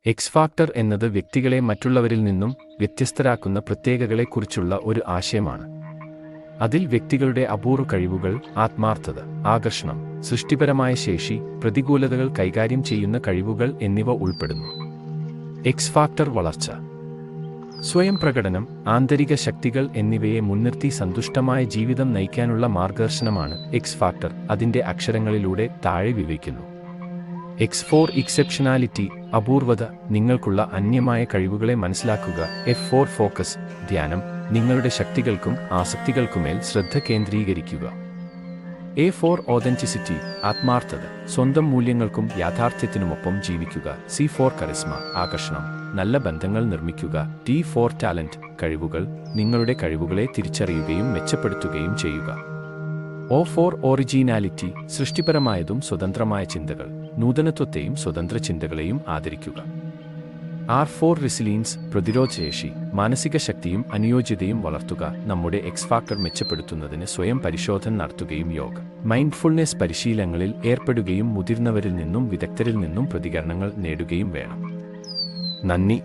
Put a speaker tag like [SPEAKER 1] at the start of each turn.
[SPEAKER 1] X factor എന്നത് വ്യക്തികളെ മറ്റുള്ളവരിൽ നിന്നും വ്യത്യസ്തരാക്കുന്ന പ്രത്യേകതകളെക്കുറിച്ചുള്ള ഒരു ആശയമാണ്. അതിൽ വ്യക്തികളുടെ അപൂർവ കഴിവുകൾ, ആത്മാർത്ഥത, ആകർഷണം, സൃഷ്ടിപരമായ ശേഷി, പ്രതികൂലതകൾ കൈകാര്യം ചെയ്യുന്ന കഴിവുകൾ എന്നിവ ഉൾപ്പെടുന്നു. എക്സ് ഫാക്ടർ വളർച്ച, സ്വയം പ്രകടനം, ആന്തരിക ശക്തികൾ എന്നിവയെ മുൻനിർത്തി സന്തുഷ്ടമായ ജീവിതം നയിക്കാനുള്ള മാർഗദർശനമാണ് എക്സ് ഫാക്ടർ. അതിൻ്റെ അക്ഷരങ്ങളിലൂടെ താഴെ വിവരിക്കുന്നു. X4 എക്സെപ്ഷനാലിറ്റി, അപൂർവത, നിങ്ങൾക്കുള്ള അന്യമായ കഴിവുകളെ മനസ്സിലാക്കുക. F4 ഫോക്കസ്, ധ്യാനം, നിങ്ങളുടെ ശക്തികൾക്കും ആസക്തികൾക്കുമേൽ ശ്രദ്ധ കേന്ദ്രീകരിക്കുക. A4 ഓതന്റിസിറ്റി, ആത്മാർത്ഥത, സ്വന്തം മൂല്യങ്ങൾക്കും യാഥാർത്ഥ്യത്തിനുമൊപ്പം ജീവിക്കുക. C4 കറിസ്മ, ആകർഷണം, നല്ല ബന്ധങ്ങൾ നിർമ്മിക്കുക. T4 ടാലന്റ്, കഴിവുകൾ, നിങ്ങളുടെ കഴിവുകളെ തിരിച്ചറിയുകയും മെച്ചപ്പെടുത്തുകയും ചെയ്യുക. O4 ഒറിജിനാലിറ്റി, സൃഷ്ടിപരമായതും സ്വതന്ത്രമായ ചിന്തകൾ, നൂതനത്വത്തെയും സ്വതന്ത്ര ചിന്തകളെയും ആദരിക്കുക. R4 റെസിലിയൻസ്, പ്രതിരോധശേഷി, മാനസിക ശക്തിയും അനുയോജ്യതയും വളർത്തുക. നമ്മുടെ എക്സ് ഫാക്ടർ മെച്ചപ്പെടുത്തുന്നതിന് സ്വയം പരിശോധന നടത്തുകയും യോഗ, മൈൻഡ്ഫുൾനെസ് പരിശീലനങ്ങളിൽ ഏർപ്പെടുകയും മുതിർന്നവരിൽ നിന്നും വിദഗ്ധരിൽ നിന്നും പ്രതികരണങ്ങൾ നേടുകയും വേണം. നന്ദി.